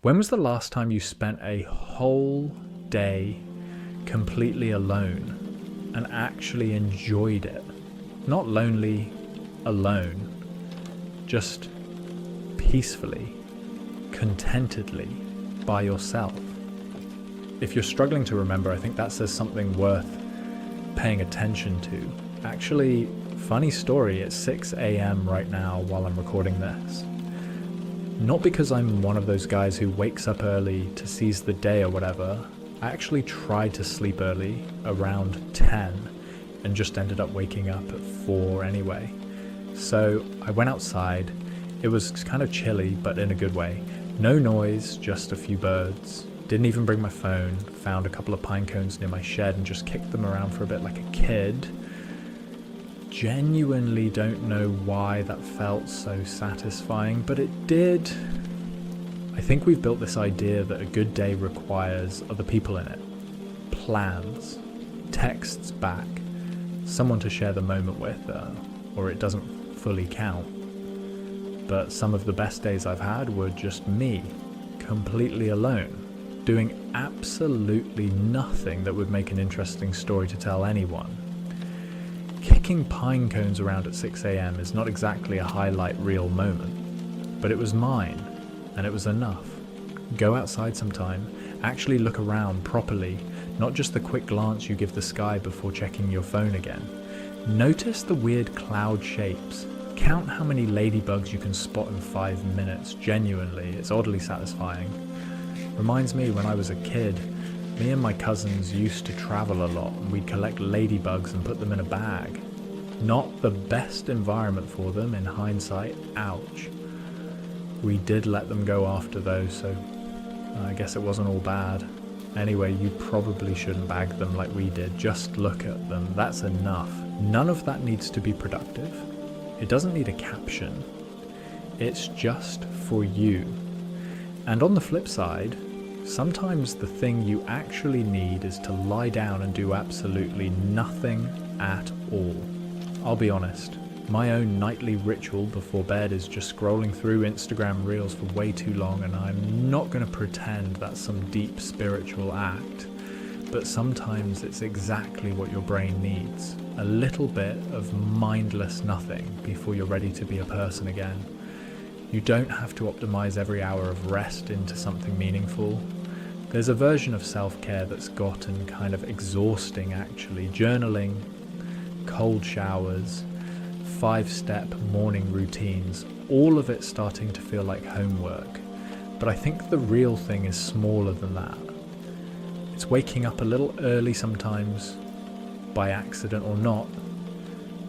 When was the last time you spent a whole day completely alone and actually enjoyed it? Not lonely, alone, just peacefully, contentedly, by yourself. If you're struggling to remember, I think that says something worth paying attention to. Actually, funny story, it's 6 a.m. right now while I'm recording this. Not because I'm one of those guys who wakes up early to seize the day or whatever. I actually tried to sleep early around 10 and just ended up waking up at 4 anyway. So I went outside. It was kind of chilly, but in a good way. No noise, just a few birds. Didn't even bring my phone. Found a couple of pine cones near my shed and just kicked them around for a bit like a kid. Genuinely don't know why that felt so satisfying, but it did. I think we've built this idea that a good day requires other people in it. Plans, texts back, someone to share the moment with, or it doesn't fully count. But some of the best days I've had were just me, completely alone, doing absolutely nothing that would make an interesting story to tell anyone. Kicking pine cones around at 6 a.m. is not exactly a highlight reel moment, but it was mine, and it was enough. Go outside sometime, actually look around properly, not just the quick glance you give the sky before checking your phone again. Notice the weird cloud shapes. Count how many ladybugs you can spot in 5 minutes. Genuinely, it's oddly satisfying. Reminds me when I was a kid, me and my cousins used to travel a lot and we'd collect ladybugs and put them in a bag. Not the best environment for them in hindsight, ouch. We did let them go after though, so I guess it wasn't all bad. Anyway, you probably shouldn't bag them like we did, just look at them, that's enough. None of that needs to be productive. It doesn't need a caption. It's just for you. And on the flip side, sometimes the thing you actually need is to lie down and do absolutely nothing at all. I'll be honest, my own nightly ritual before bed is just scrolling through Instagram Reels for way too long, and I'm not going to pretend that's some deep spiritual act, but sometimes it's exactly what your brain needs. A little bit of mindless nothing before you're ready to be a person again. You don't have to optimize every hour of rest into something meaningful. There's a version of self-care that's gotten kind of exhausting actually. Journaling, cold showers, 5-step morning routines, all of it starting to feel like homework. But I think the real thing is smaller than that. It's waking up a little early sometimes, by accident or not,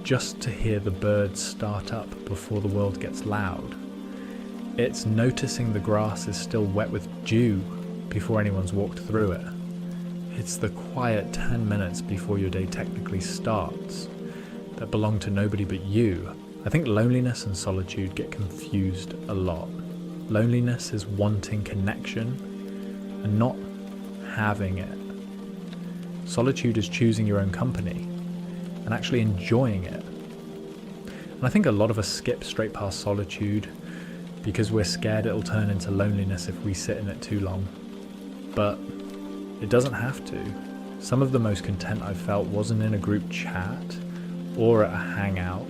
just to hear the birds start up before the world gets loud. It's noticing the grass is still wet with dew before anyone's walked through it. It's the quiet 10 minutes before your day technically starts that belong to nobody but you. I think loneliness and solitude get confused a lot. Loneliness is wanting connection and not having it. Solitude is choosing your own company and actually enjoying it. And I think a lot of us skip straight past solitude because we're scared it'll turn into loneliness if we sit in it too long. But it doesn't have to. Some of the most content I've felt wasn't in a group chat or at a hangout.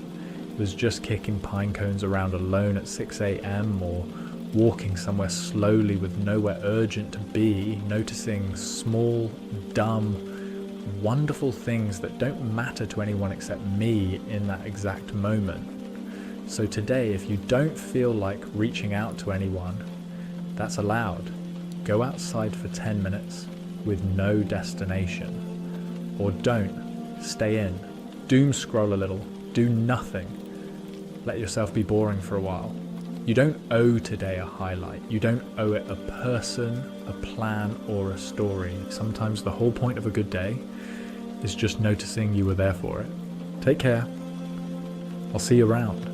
It was just kicking pine cones around alone at 6 a.m. or walking somewhere slowly with nowhere urgent to be, noticing small, dumb, wonderful things that don't matter to anyone except me in that exact moment. So today, if you don't feel like reaching out to anyone, that's allowed. Go outside for 10 minutes with no destination. Or don't. Stay in. Doom scroll a little. Do nothing. Let yourself be boring for a while. You don't owe today a highlight. You don't owe it a person, a plan, or a story. Sometimes the whole point of a good day is just noticing you were there for it. Take care. I'll see you around.